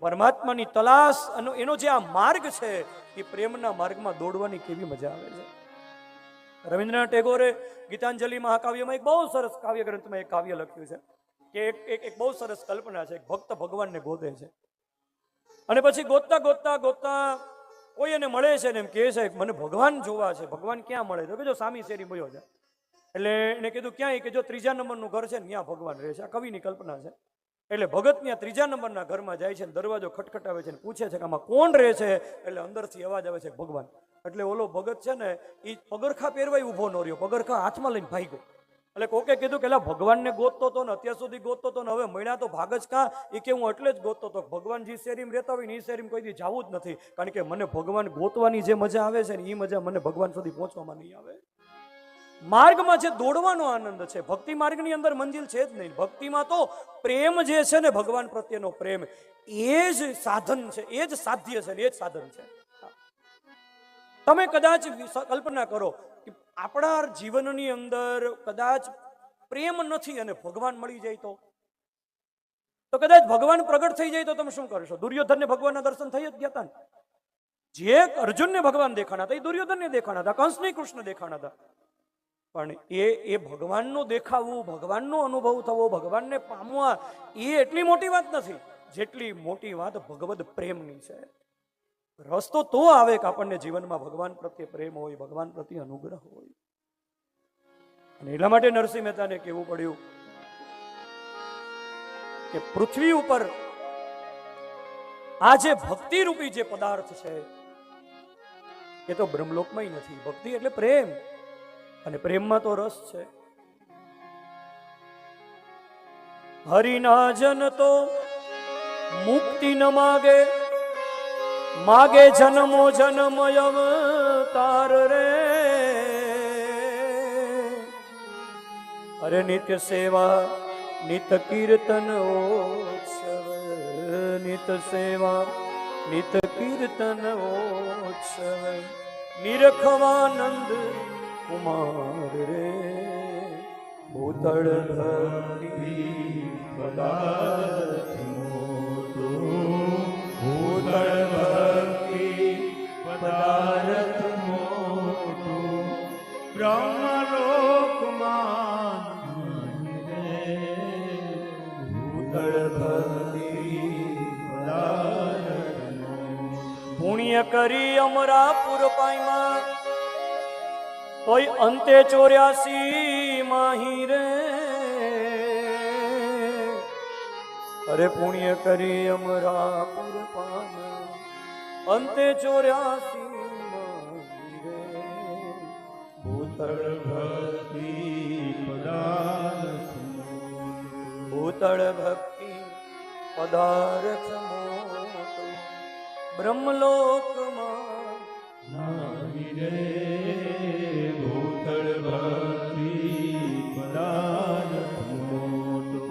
પરમાત્માની તલાશ અને એનો જે આ માર્ગ છે એ પ્રેમના માર્ગમાં દોડવાની કેવી મજા આવે છે. રવિન્દ્રનાથ ટેગોરે ગીતાંજલિ મહાકાવ્યમાં એક બહુ સરસ કાવ્ય ગ્રંથમાં એક કાવ્ય લખ્યું છે કે એક બહુ સરસ કલ્પના છે. ભક્ત ભગવાનને ગોતે છે અને પછી ગોતતા ગોતતા ગોતતા કોઈ એને મળે છે ને એમ કહે છે મને ભગવાન જોવા છે. ભગવાન ક્યાં મળે? તો કે જો સામી શેરી મળ્યો છે. એટલે એને કીધું ક્યાં? કે જો 3જા નંબરનું ઘર છે ને ત્યાં ભગવાન રહે છે. આ કવિની કલ્પના છે. એટલે ભગત ત્યાં 3જા નંબરના ઘરમાં જાય છે, દરવાજો ખટખટાવે છે, પૂછે છે કે આમાં કોણ રહે છે? એટલે અંદરથી અવાજ આવે છે ભગવાન. એટલે ઓલો ભગત છે ને એ પગરખા પહેરવાય ઊભો ન રહ્યો, પગરખા હાથમાં લઈને ભાગ્યો. એટલે કોકે કીધું કે ભગવાનને ગોતતો હતો ને અત્યાર સુધી ગોતતો હતો ને હવે મળ્યા તો ભાગ જ કાં? એ કે હું એટલે જ ગોતતો હતો. ભગવાન જે શેરીમાં રહેતા હોય ને એ શેરીમાં કોઈ દી જવું જ નથી, કારણ કે મને ભગવાન ગોતવાની જે મજા આવે છે ને એ મજા મને ભગવાન સુધી પહોંચવામાં નહીં આવે. માર્ગમાં જે દોડવાનો આનંદ છે, ભક્તિ માર્ગની અંદર મંજિલ છે જ નહીં. ભક્તિમાં તો પ્રેમ જે છે ને ભગવાન પ્રત્યેનો પ્રેમ એ જ સાધન છે, એ જ સાધ્ય છે, એ જ સાધન છે. તમે કદાચ કલ્પના કરો કે આપણા જીવનની અંદર કદાચ પ્રેમ નથી અને ભગવાન મળી જાય તો કદાચ ભગવાન પ્રગટ થઈ જાય તો તમે શું કરશો? દુર્યોધનને ભગવાનના દર્શન થઈ જ ગયા હતા ને. જે અર્જુનને ભગવાન દેખાણા હતા એ દુર્યોધનને દેખાણા હતા, કંસને કૃષ્ણ દેખાણા હતા. પણ એ ભગવાનનું દેખાવું, ભગવાનનો અનુભવ થવો, ભગવાનને પામવા એ એટલી મોટી વાત નથી જેટલી મોટી વાત ભગવદ પ્રેમની છે. રસ્તો તો આવે કે આપણને જીવનમાં ભગવાન પ્રત્યે પ્રેમ હોય, ભગવાન પ્રત્યે અનુગ્રહ હોય. અને એટલા માટે નરસિંહ મહેતાને કહેવું પડ્યું કે પૃથ્વી ઉપર આ જે ભક્તિ રૂપી જે પદાર્થ છે એ તો બ્રહ્મલોકમાં નથી. ભક્તિ એટલે પ્રેમ, અને પ્રેમમાં તો રસ છે. હરિના જન તો મુક્તિ ન માગે, માગે જન્મો જન્મયમ તાર રે. અરે નિત્ય સેવા નિત કીર્તન ઓત્સવ, નિત સેવા નિત કીર્તન ઓત્સવ, નિરખવાનંદ કુમાર રે. ભૂતળ ભક્તિ પદાર્થ મોટો, ભૂતળ ભક્તિ પદાર્થ મોટો, બ્રહ્મલોકમાં ભૂતળ ભક્તિ પદાર્થ મોટો. પુણ્ય કરી અમરાપુર પાઈમાં તોય અંતે 84 માહી રે. અરે પુણ્ય કરી અમરાપુર પામ અંતે 84 માહી રે. ભૂતળ ભક્તિ પદાર્થ, ભૂતળ ભક્તિ પદાર્થ મોટો, બ્રહ્મલોકમાં નાહી રે.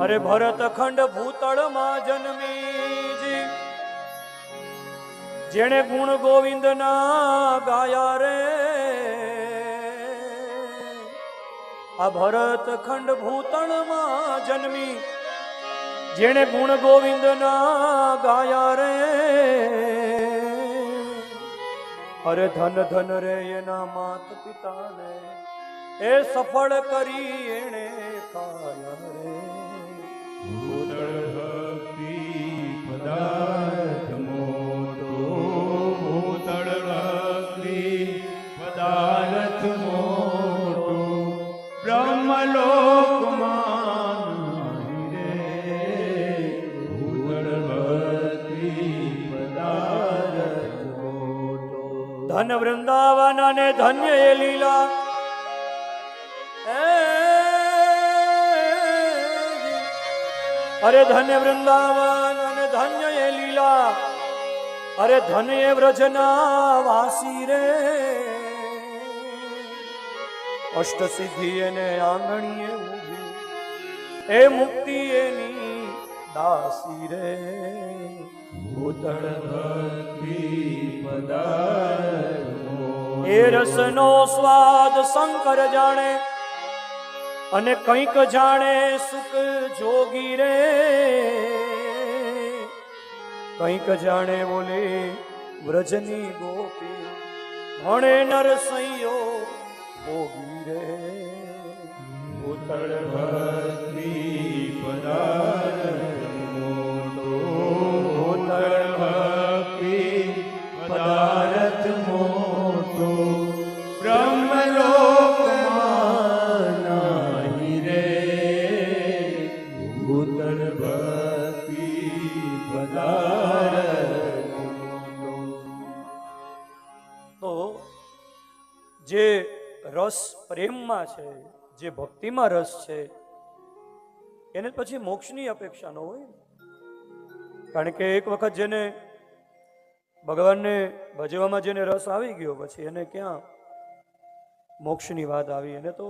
અરે ભરત ખંડ ભૂતળમાં જન્મી, જેણે ગુણ ગોવિંદ ના ગાયા રે. આ ભરત ખંડ ભૂતળમાં જન્મી, જેણે ગુણ ગોવિંદ ના ગાયા રે. અરે ધન ધન રે એના માત પિતાને એ સફળ કરી એણે કાયા રે. ભૂતળ ભક્તિ પદાર્થ મોટો, ભૂતળ ભક્તિ પદાર્થ મોટો, બ્રહ્મલોકમાં રે. ભૂતળ ભક્તિ પદાર્થ મોટો. ધન વૃંદાવન અને ધન્ય એ લીલા, અરે ધન્ય વૃંદાવન અને ધન્ય એ લીલા, અરે ધન્ય વ્રજના વાસી રે. અષ્ટ સિદ્ધિ એને આંગણીએ ઊભી, એ મુક્તિ એની દાસી રે. ભૂતળ ભક્તિ પદાર્થ, એ રસનો સ્વાદ શંકર જાણે, અને કંઈક જાણે સુખ જોગી રે. કંઈક જાણે બોલી વ્રજની ગોપી ભણે નરસૈયો ભોગી રે ઉતળ ભક્તિ પદાર્થ મોટો, ઉતળ ભક્તિ પદાર્થ મોટો, બ્રહ્મલોકમાં નાહી રે, ઉતળ ભક્તિ પદાર્થ મોટો. તો જે રસ પ્રેમમાં છે, જે ભક્તિમાં રસ છે, એને પછી મોક્ષની અપેક્ષા ન હોય. કારણ કે એક વખત જેને ભગવાનને ભજવામાં જેને રસ આવી ગયો પછી એને ક્યાં મોક્ષની વાત આવી. એને તો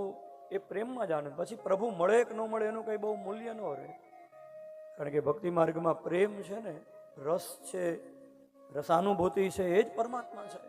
એ પ્રેમમાં જ આનંદ. પછી પ્રભુ મળે કે ન મળે એનું કંઈ બહુ મૂલ્ય ન રહે. કારણ કે ભક્તિ માર્ગમાં પ્રેમ છે ને, રસ છે, રસાનુભૂતિ છે, એ જ પરમાત્મા છે.